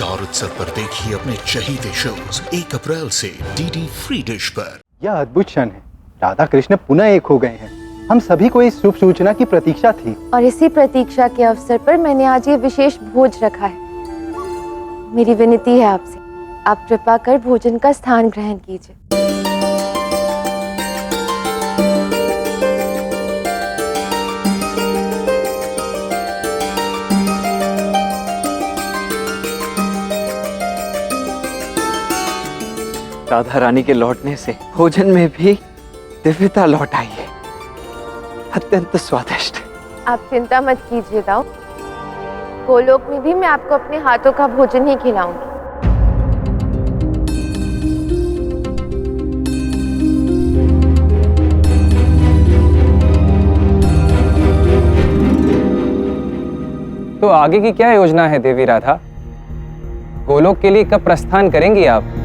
Star उत्सव पर देखिए अपने चहीते शोज 1 अप्रैल से डीडी फ्री डिश पर। यह अद्भुत क्षण है। राधा कृष्ण पुनः एक हो गए हैं। हम सभी को इस शुभ सूचना की प्रतीक्षा थी और इसी प्रतीक्षा के अवसर पर मैंने आज ये विशेष भोज रखा है। मेरी विनती है आपसे, आप कृपा कर भोजन का स्थान ग्रहण कीजिए। राधा रानी के लौटने से भोजन में भी दिव्यता लौट आई है, अत्यंत स्वादिष्ट। आप चिंता मत कीजिए दाऊ, गोलोक में भी मैं आपको अपने हाथों का भोजन ही खिलाऊंगी। तो आगे की क्या योजना है देवी राधा? गोलोक के लिए कब प्रस्थान करेंगी आप?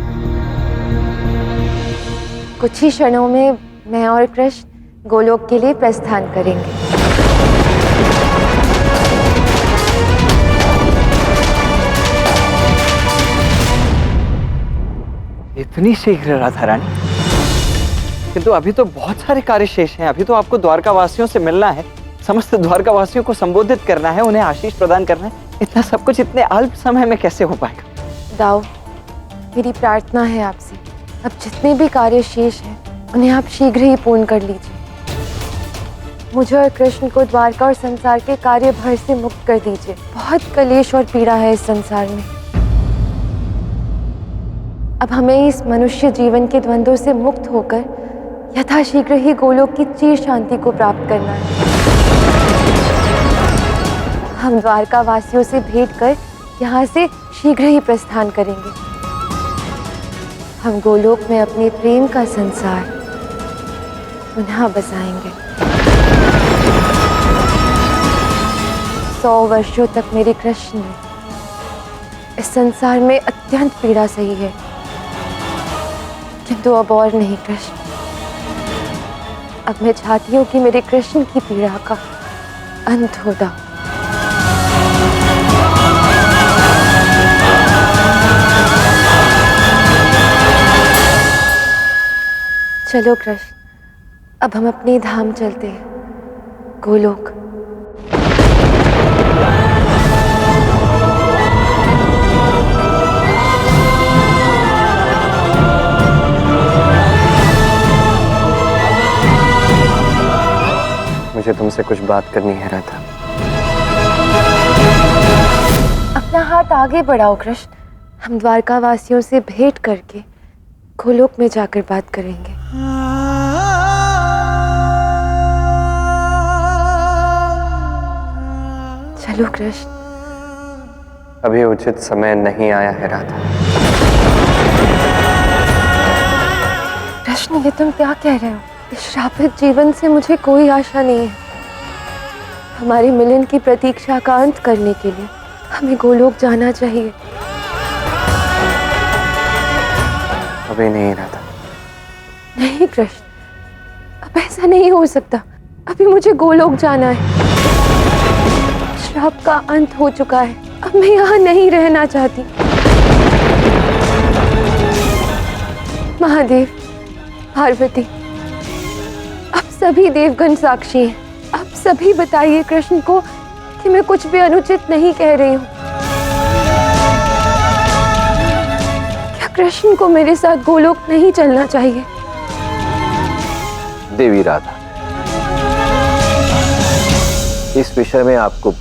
कुछ ही क्षणों में मैं और कृष्ण गोलोक के लिए प्रस्थान करेंगे। इतनी शीघ्र राधा रानी? किंतु अभी तो बहुत सारे कार्य शेष हैं। अभी तो आपको द्वारका वासियों से मिलना है, समस्त द्वारका वासियों को संबोधित करना है, उन्हें आशीष प्रदान करना है। इतना सब कुछ इतने अल्प समय में कैसे हो पाएगा? दाऊ, मेरी प्रार्थना है आपसे, अब जितने भी कार्य शेष हैं उन्हें आप शीघ्र ही पूर्ण कर लीजिए। मुझे और कृष्ण को द्वारका और संसार के कार्य भर से मुक्त कर दीजिए। बहुत कलेश और पीड़ा है इस संसार में। अब हमें इस मनुष्य जीवन के द्वंद्वों से मुक्त होकर यथाशीघ्र ही गोलोक की चिर शांति को प्राप्त करना है। हम द्वारका वासियों से भेंट कर यहाँ से शीघ्र ही प्रस्थान करेंगे। हम गोलोक में अपने प्रेम का संसार पुनः बसाएंगे। 100 वर्षों तक मेरे कृष्ण ने इस संसार में अत्यंत पीड़ा सही है, किंतु अब और नहीं कृष्ण। अब मैं चाहती हूँ कि मेरे कृष्ण की पीड़ा का अंत हो जाए। चलो कृष्ण, अब हम अपने धाम चलते हैं, गोलोक। मुझे तुमसे कुछ बात करनी है राधा। अपना हाथ आगे बढ़ाओ कृष्ण, हम द्वारका वासियों से भेंट करके गोलोक में जाकर बात करेंगे। चलो कृष्ण। अभी उचित समय नहीं आया है राधा। कृष्ण, ये तुम क्या कह रहे हो? इस श्रापित जीवन से मुझे कोई आशा नहीं है। हमारे मिलन की प्रतीक्षा का अंत करने के लिए हमें गोलोक जाना चाहिए। अभी नहीं राधा। नहीं कृष्ण, अब ऐसा नहीं हो सकता। अभी मुझे गोलोक जाना है। श्राप का अंत हो चुका है, अब मैं यहाँ नहीं रहना चाहती। महादेव, पार्वती, अब सभी देवगण साक्षी हैं। अब सभी बताइए कृष्ण को कि मैं कुछ भी अनुचित नहीं कह रही हूँ। क्या कृष्ण को मेरे साथ गोलोक नहीं चलना चाहिए? देवी राधा, इस विषय में आपको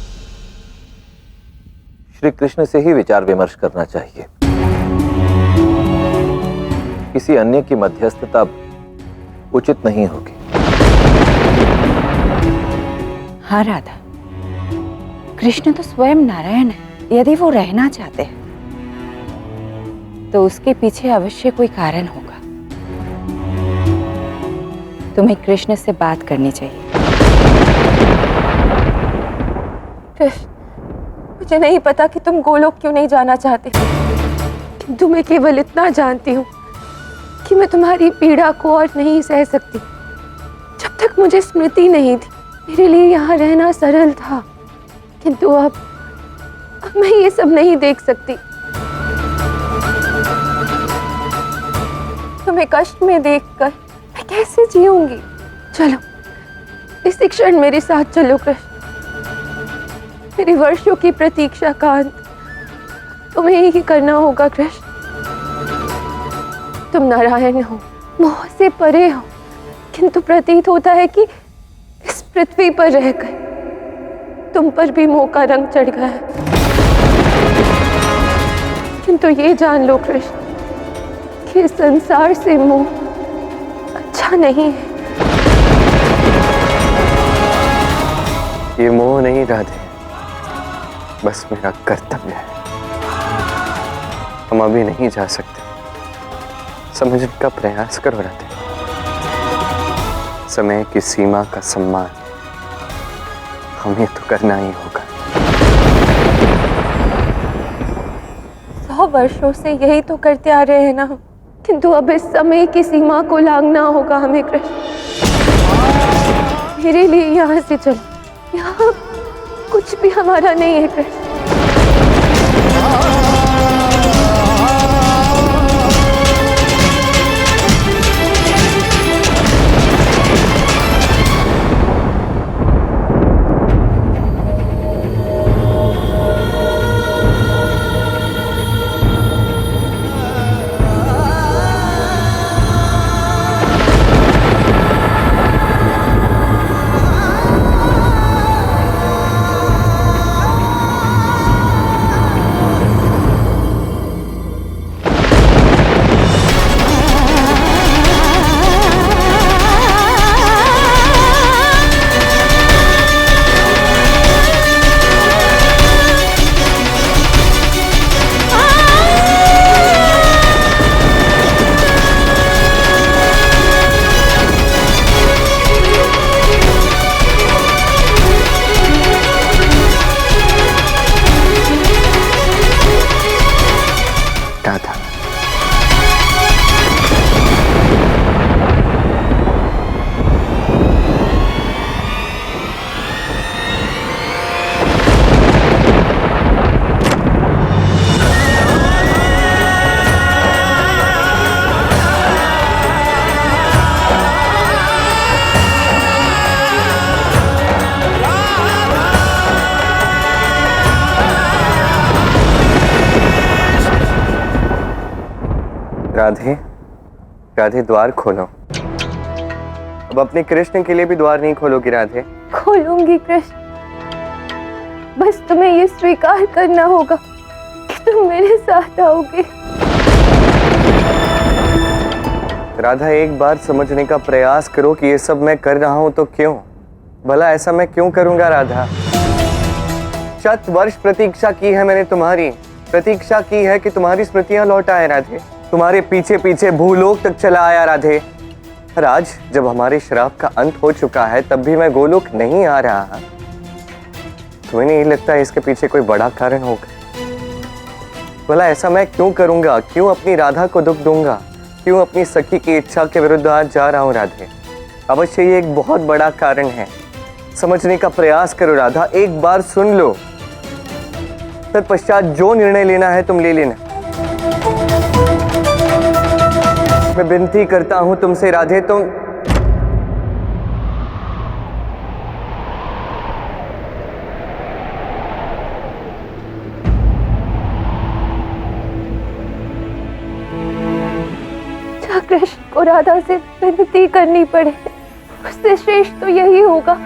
श्री कृष्ण से ही विचार विमर्श करना चाहिए। किसी अन्य की मध्यस्थता उचित नहीं होगी। हाँ राधा, कृष्ण तो स्वयं नारायण है। यदि वो रहना चाहते हैं तो उसके पीछे अवश्य कोई कारण होगा। तुम्हें कृष्ण से बात करनी चाहिए। कृष्ण, मुझे नहीं पता कि तुम गोलोक क्यों नहीं जाना चाहते, किंतु मैं केवल इतना जानती हूँ कि मैं तुम्हारी पीड़ा को और नहीं सह सकती। जब तक मुझे स्मृति नहीं थी, मेरे लिए यहाँ रहना सरल था, किंतु अब मैं ये सब नहीं देख सकती। तुम्हें कष्ट में देखकर मैं कैसे जीऊंगी। चलो इस क्षण मेरे साथ चलो कृष्ण। मेरी वर्षों की प्रतीक्षा का अंत तुम्हें ही करना होगा कृष्ण। तुम नारायण हो, मोह से परे हो, किंतु प्रतीत होता है कि इस पृथ्वी पर रहकर तुम पर भी मोह का रंग चढ़ गया है। किंतु ये जान लो कृष्ण कि इस संसार से मोह अच्छा नहीं है। ये मोह नहीं राधे, बस मेरा कर्तव्य है। हम अभी नहीं जा सकते, समझने का प्रयास करो राधे। समय की सीमा का सम्मान हमें तो करना ही होगा। 100 वर्षों से यही तो करते आ रहे हैं ना हम, किंतु अब इस समय की सीमा को लांघना होगा हमें कृष्ण। मेरे लिए यहाँ से चलो, यहाँ कुछ भी हमारा नहीं है कृष्ण। राधे, राधे द्वार खोलो। अब अपने कृष्ण के लिए भी द्वार नहीं खोलोगी राधे? खोलूंगी कृष्ण, बस तुम्हें ये स्वीकार करना होगा कि तुम मेरे साथ आओगे। राधा, एक बार समझने का प्रयास करो कि ये सब मैं कर रहा हूं तो क्यों? भला ऐसा मैं क्यों करूंगा राधा? 7 वर्ष प्रतीक्षा की है मैंने, तुम्हारी प्रतीक्षा की है कि तुम्हारी स्मृतियां लौट आए राधे। तुम्हारे पीछे पीछे भूलोक तक चला आया राधे। और आज जब हमारे श्राप का अंत हो चुका है तब भी मैं गोलोक नहीं आ रहा। तुम्हें नहीं लगता इसके पीछे कोई बड़ा कारण होगा? भला ऐसा मैं क्यों करूंगा? क्यों अपनी राधा को दुख दूंगा? क्यों अपनी सखी की इच्छा के विरुद्ध आज जा रहा हूं राधे? अवश्य ये एक बहुत बड़ा कारण है। समझने का प्रयास करो राधा, एक बार सुन लो, तत्पश्चात जो निर्णय लेना है तुम ले लेना। मैं विनती करता हूं तुमसे राधे, तुम कृष्ण को राधा से विनती करनी पड़े, उससे श्रेष्ठ तो यही होगा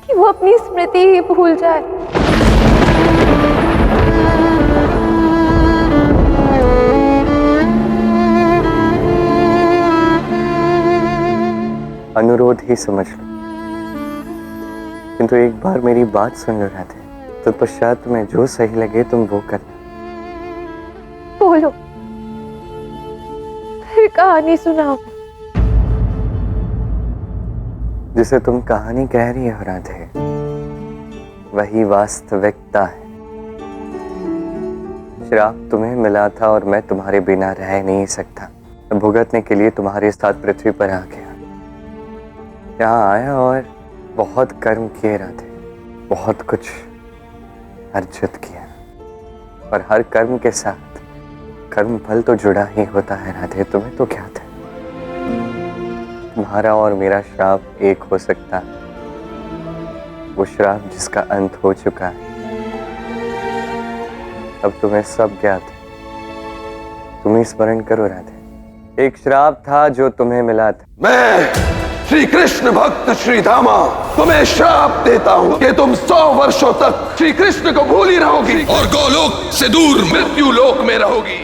कि वो अपनी स्मृति ही भूल जाए। अनुरोध ही समझ लो, किंतु एक बार मेरी बात सुन लो राधे, तो पश्चात में जो सही लगे तुम वो करना। बोलो, फिर कहानी सुनाओ। जिसे तुम कहानी कह रही हो राधे, वही वास्तविकता है। श्राप तुम्हें मिला था और मैं तुम्हारे बिना रह नहीं सकता। भुगतने के लिए तुम्हारे साथ पृथ्वी पर आ गया। यहाँ आया और बहुत कर्म किए राधे, बहुत कुछ अर्जित किया, और हर कर्म के साथ कर्म फल तो जुड़ा ही होता है राधे, तुम्हें तो क्या था। तुम्हारा और मेरा श्राप एक हो सकता है, वो श्राप जिसका अंत हो चुका है। अब तुम्हें सब ज्ञात है, तुम ही स्मरण करो राधे। एक श्राप था जो तुम्हें मिला था। मैं श्री कृष्ण भक्त श्री धामा तुम्हें श्राप देता हूँ कि तुम 100 वर्षों तक श्री कृष्ण को भूली रहोगी और गोलोक से दूर मृत्यु लोक में रहोगी।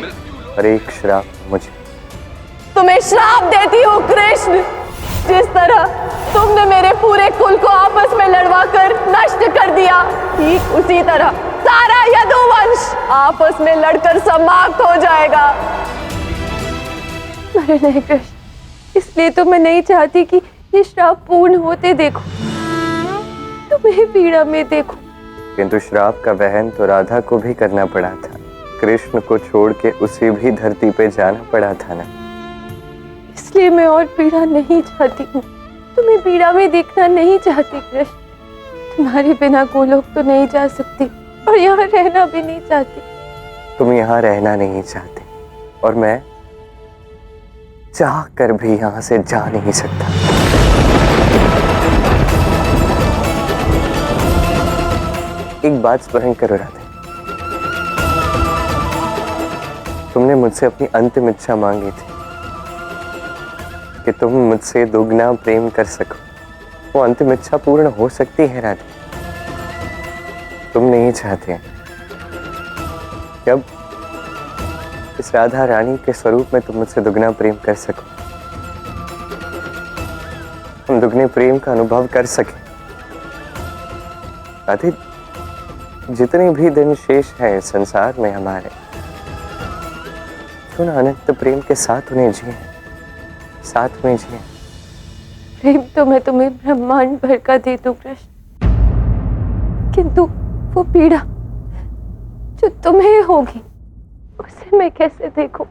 और एक श्राप मुझे। तुम्हें श्राप देती हूँ कृष्ण, जिस तरह तुमने मेरे पूरे कुल को आपस में लड़वा कर नष्ट कर दिया, ठीक उसी तरह सारा यदुवंश आपस में लड़कर समाप्त हो जाएगा। अरे नहीं कृष्ण, इसलिए तो मैं नहीं चाहती कि ये श्राप पूर्ण होते देखो, तुम्हें पीड़ा में देखो। किंतु श्राप का वहन तो राधा को भी करना पड़ा था। कृष्ण को छोड़ के उसे भी धरती पे जाना पड़ा था ना। इसलिए मैं और पीड़ा नहीं चाहती हूँ, तुम्हें पीड़ा में देखना नहीं चाहती कृष्ण। तुम्हारे बिना गोलोक तो नहीं जा सकती और यहाँ रहना भी नहीं चाहती। तुम यहाँ रहना नहीं चाहते और मैं चाह कर भी यहाँ से जा नहीं सकता। एक बात स्मरण करो राधे, तुमने मुझसे अपनी अंतिम इच्छा मांगी थी कि तुम मुझसे दुगना प्रेम कर सको। वो अंतिम इच्छा पूर्ण हो सकती है राधे। तुम नहीं चाहते कि अब इस राधा रानी के स्वरूप में तुम मुझसे दुगना प्रेम कर सको, हम दुगने प्रेम का अनुभव कर सके। राधे, जितने भी दिन शेष है संसार में हमारे, क्यों ना अनंत प्रेम के साथ उन्हें जिए, साथ में जिए। प्रेम तो मैं तुम्हें ब्रह्मांड भर का दे दूं कृष्ण, किंतु वो पीड़ा जो तुम्हें होगी उसे मैं कैसे देखूं?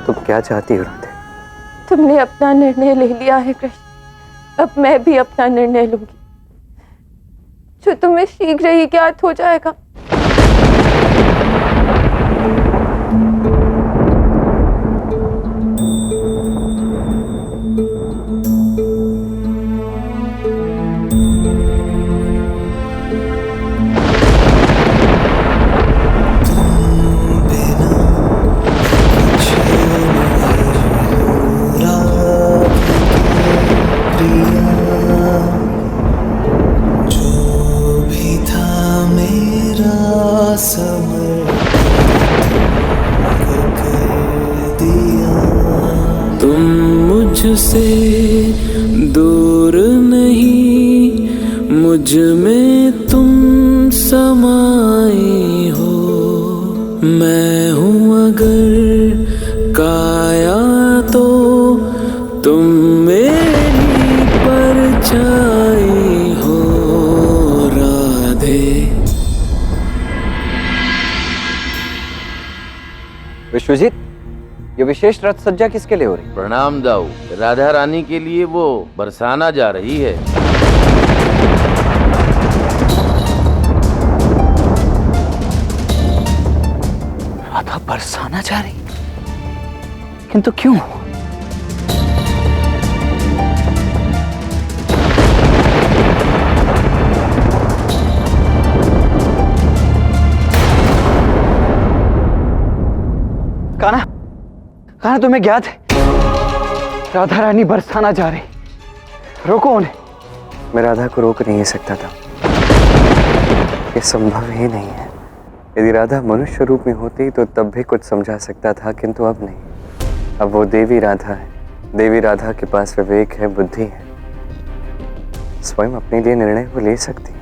तुम क्या चाहती हो राधे? तुमने अपना निर्णय ले लिया है कृष्ण, अब मैं भी अपना निर्णय लूंगी, जो तुम्हें शीघ्र ही ज्ञात हो जाएगा। तुम मुझसे दूर नहीं, मुझ में तुम समाए हो। मैं हूँ अगर काया तो तुम मेरी परछाई हो राधे। विश्वजीत, ये विशेष रथ सज्जा किसके लिए हो रही? प्रणाम दाऊ, राधा रानी के लिए वो बरसाना जा रही है। राधा बरसाना जा रही, किंतु क्यों? कान्हा, कान्हा तुम्हें ज्ञात है राधा रानी बरसाना जा रही, रोको उन्हें। मैं राधा को रोक नहीं सकता था, ये संभव ही नहीं है। यदि राधा मनुष्य रूप में होती तो तब भी कुछ समझा सकता था, किंतु अब नहीं। अब वो देवी राधा है, देवी राधा के पास विवेक है, बुद्धि है, स्वयं अपने लिए निर्णय वो ले सकती है।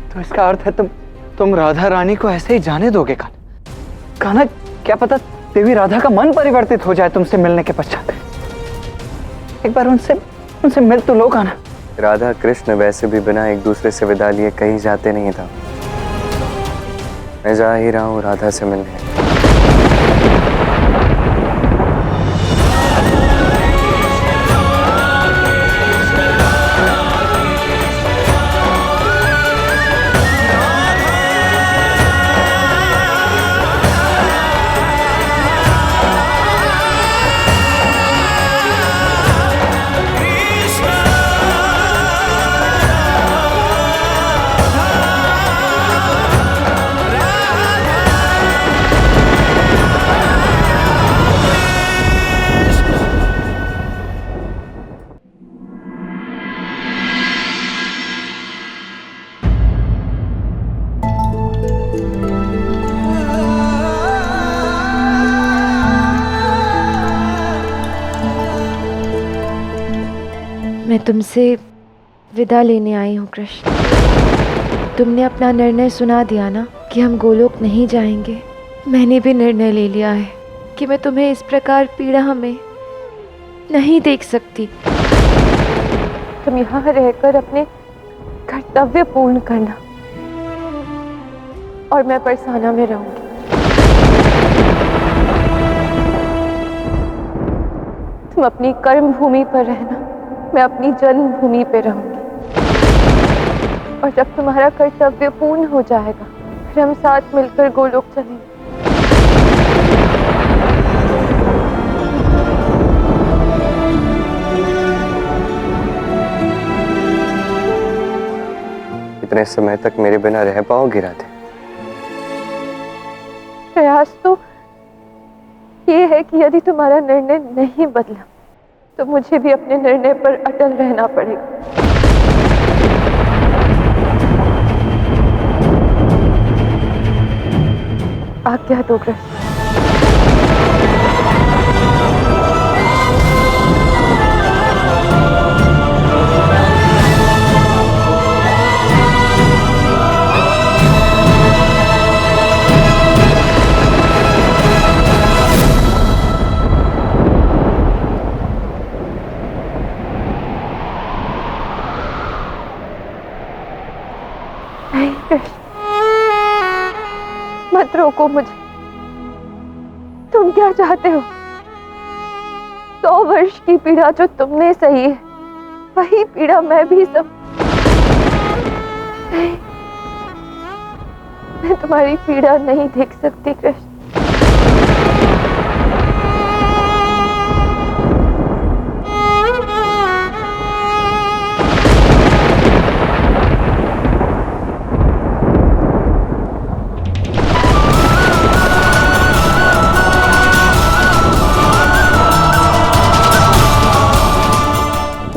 तो इसका अर्थ है तुम राधा रानी को ऐसे ही जाने दोगे? कान्हा, क्या पता देवी राधा का मन परिवर्तित हो जाए तुमसे मिलने के पश्चात। एक बार उनसे मिल तो लो कान्हा। राधा कृष्ण वैसे भी बिना एक दूसरे से विदा लिए कहीं जाते नहीं था। मैं जा ही रहा हूँ राधा से मिलने। मैं तुमसे विदा लेने आई हूँ कृष्ण। तुमने अपना निर्णय सुना दिया ना कि हम गोलोक नहीं जाएंगे। मैंने भी निर्णय ले लिया है कि मैं तुम्हें इस प्रकार पीड़ा में नहीं देख सकती। तुम यहाँ रहकर अपने कर्तव्य पूर्ण करना और मैं बरसाना में रहूंगी। तुम अपनी कर्म भूमि पर रहना, मैं अपनी जन्मभूमि पर रहूंगी। और जब तुम्हारा कर्तव्य पूर्ण हो जाएगा फिर हम साथ मिलकर गोलोक चलेंगे। इतने समय तक मेरे बिना रह पाओगी राधे? प्रयास तो ये है कि यदि तुम्हारा निर्णय नहीं बदला तो मुझे भी अपने निर्णय पर अटल रहना पड़ेगा। आज्ञा दो कृष्ण। नहीं कृष्ण, मत रोको मुझे। तुम क्या चाहते हो? 100 वर्ष की पीड़ा जो तुमने सही है वही पीड़ा मैं भी सब। नहीं, मैं तुम्हारी पीड़ा नहीं देख सकती कृष्ण।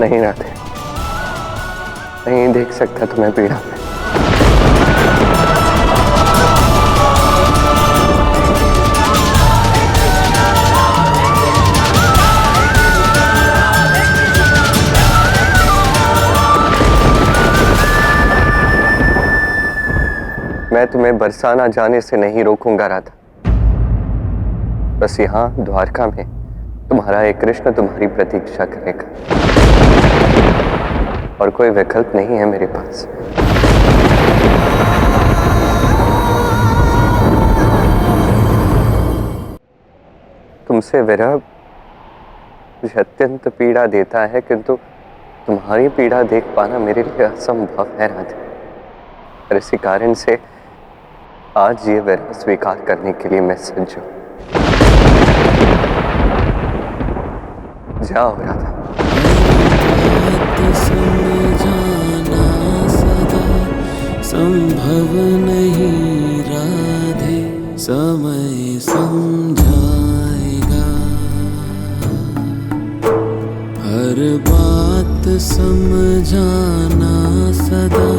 नहीं राधे, नहीं देख सकता तुम्हें पीड़ा में। मैं तुम्हें बरसाना जाने से नहीं रोकूंगा राधा। बस यहाँ द्वारका में तुम्हारा एक कृष्ण तुम्हारी प्रतीक्षा करेगा और कोई विकल्प नहीं है मेरे पास। तुमसे विरह मुझे अत्यंत पीड़ा देता है, किंतु तुम्हारी पीड़ा देख पाना मेरे लिए असंभव है राधे। और इसी कारण से आज ये विरह स्वीकार करने के लिए मैं सज्ज हूं। जाओ राधा। समझाना सदा संभव नहीं राधे, समय समझाएगा। हर बात समझाना सदा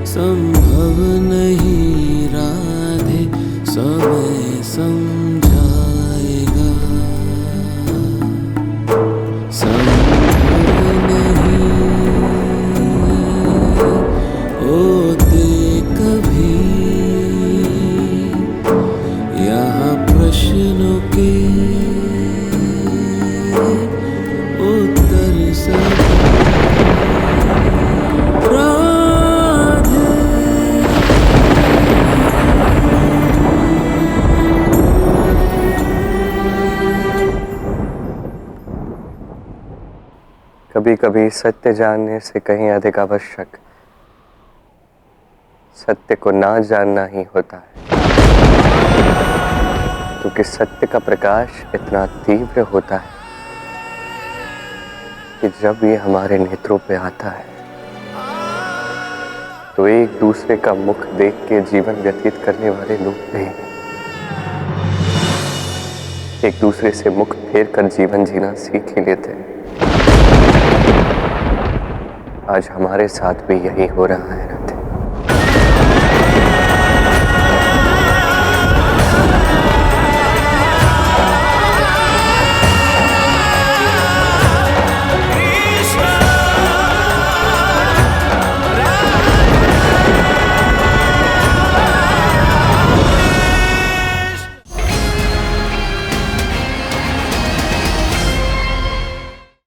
संभव नहीं राधे, समय समझाएगा। कभी कभी सत्य जानने से कहीं अधिक आवश्यक सत्य को ना जानना ही होता है, क्योंकि सत्य का प्रकाश इतना तीव्र होता है कि जब ये हमारे नेत्रों पे आता है तो एक दूसरे का मुख देख के जीवन व्यतीत करने वाले लोग नहीं, एक दूसरे से मुख फेर कर जीवन जीना सीख ही लेते हैं। आज हमारे साथ भी यही हो रहा है राधे।